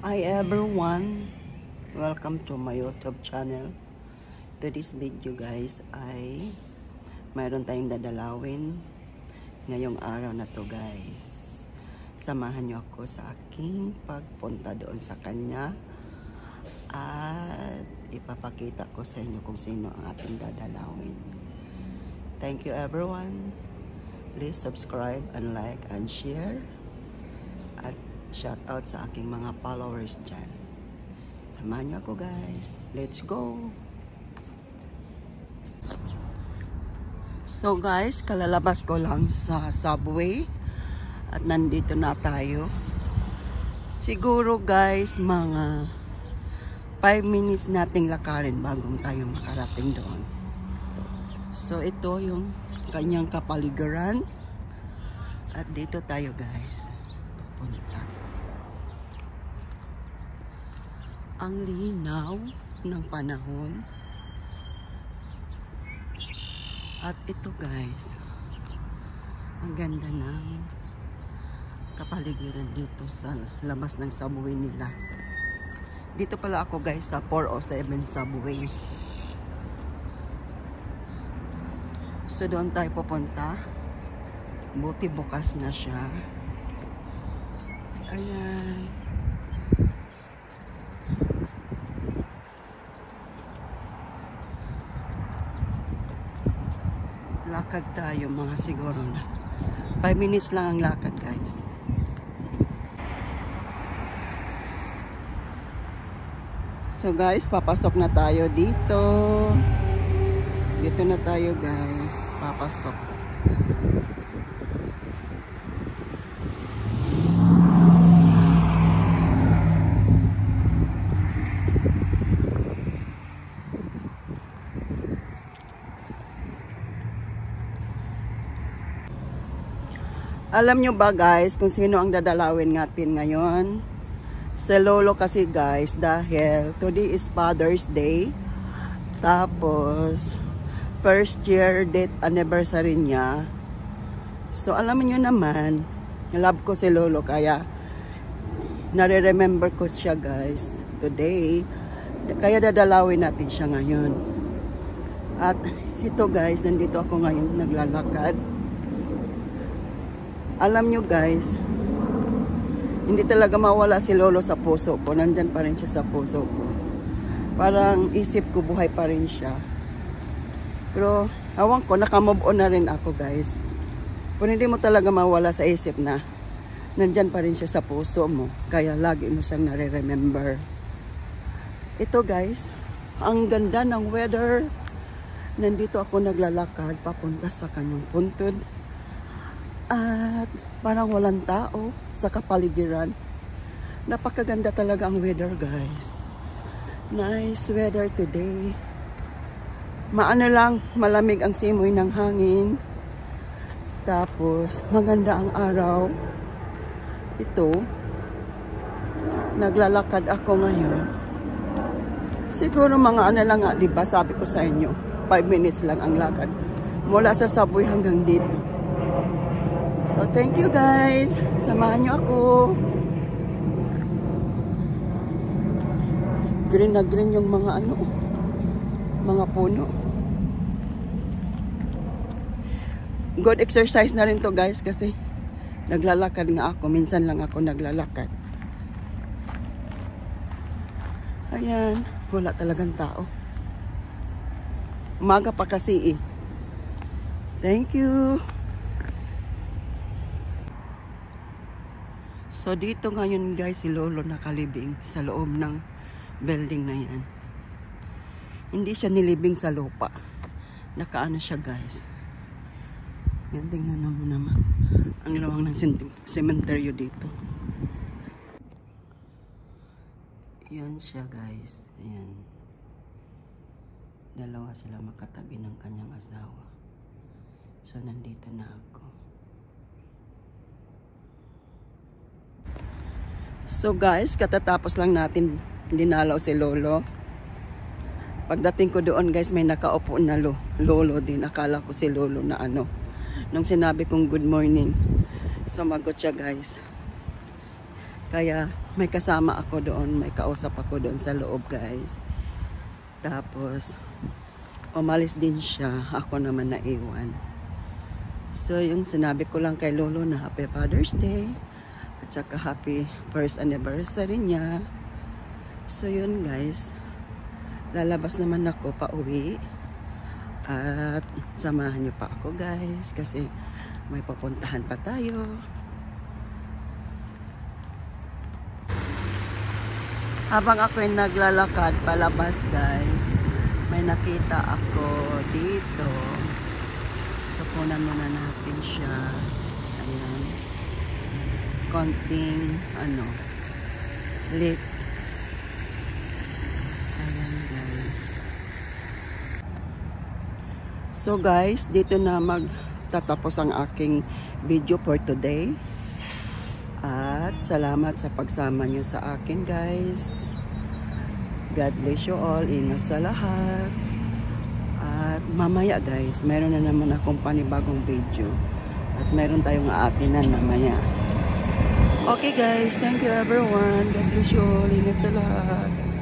Hi everyone, welcome to my YouTube channel. Today's video guys ay mayroon tayong dadalawin ngayong araw na to guys. Samahan nyo ako sa aking pagpunta doon sa kanya at ipapakita ko sa inyo kung sino ang ating dadalawin. Thank you everyone. Please subscribe and like and share. At shout out sa aking mga followers dyan. Samahan niyo ako guys. Let's go! So guys, kalalabas ko lang sa subway. At nandito na tayo. Siguro guys, mga 5 minutes nating lakarin bago tayo makarating doon. So ito yung kanyang kapaligiran. At dito tayo guys. Punta. Ang linaw ng panahon. At ito guys, ang ganda ng kapaligiran dito sa labas ng subway nila. Dito pala ako guys sa 407 subway. So doon tayo pupunta. Buti bukas na siya. Ayan. Lakad tayo mga siguro na 5 minutes lang ang lakad guys. So guys, papasok na tayo dito. Dito na tayo guys. Papasok. Alam nyo ba guys kung sino ang dadalawin natin ngayon? Si Lolo kasi guys, dahil today is Father's Day. Tapos first year date anniversary niya. So alam nyo naman, love ko si Lolo kaya nare-remember ko siya guys today. Kaya dadalawin natin siya ngayon. At ito guys, nandito ako ngayon naglalakad. Alam nyo guys, hindi talaga mawala si Lolo sa puso ko. Nandyan pa rin siya sa puso ko. Parang isip ko buhay pa rin siya. Pero awan ko, nakamove on na rin ako guys. Pero hindi mo talaga mawala sa isip na nandyan pa rin siya sa puso mo. Kaya lagi mo siyang nare-remember. Ito guys, ang ganda ng weather. Nandito ako naglalakad papunta sa kanyang puntod. At parang walang tao sa kapaligiran. Napakaganda talaga ang weather guys. Nice weather today. Maano lang, malamig ang simoy ng hangin. Tapos maganda ang araw. Ito, naglalakad ako ngayon. Siguro mga ano lang nga, diba sabi ko sa inyo, 5 minutes lang ang lakad. Mula sa subway hanggang dito. So, thank you guys. Samahan nyo ako. Green na green yung mga ano, mga puno. Good exercise na rin to guys kasi naglalakad nga ako. Minsan lang ako naglalakad. Ayan. Wala talagang tao. Umaga pa kasi eh. Thank you. So dito ngayon guys si Lolo nakalibing sa loob ng building na yan. Hindi siya nilibing sa lupa. Nakaano siya guys. Yan, tingnan mo naman ang lawang ng cementerio dito. Yan siya guys. Ayan. Dalawa sila makatabi ng kanyang asawa. So nandito na ako. So guys, katatapos lang natin dinalaw si Lolo. Pagdating ko doon guys, may nakaupo na Lolo din. Akala ko si Lolo na ano. Nung sinabi kong good morning, sumagot siya guys. Kaya may kasama ako doon, may kausap ako doon sa loob, guys. Tapos umalis din siya, ako naman naiwan. So yung sinabi ko lang kay Lolo na Happy Father's Day at saka happy first anniversary niya. So yun guys, lalabas naman ako pa uwi at samahan niyo pa ako guys kasi may pupuntahan pa tayo. Habang ako'y naglalakad palabas guys, may nakita ako dito. So kunan muna natin siya. Ayan. Konting lit. Ayan guys. So guys, dito na magtatapos ang aking video for today. At salamat sa pagsama nyo sa akin guys. God bless you all. Ingat sa lahat. At mamaya guys, meron na naman akong panibagong video. At meron tayong aatinan mamaya. Okay guys, thank you everyone. God bless you all. Ingat sa lahat.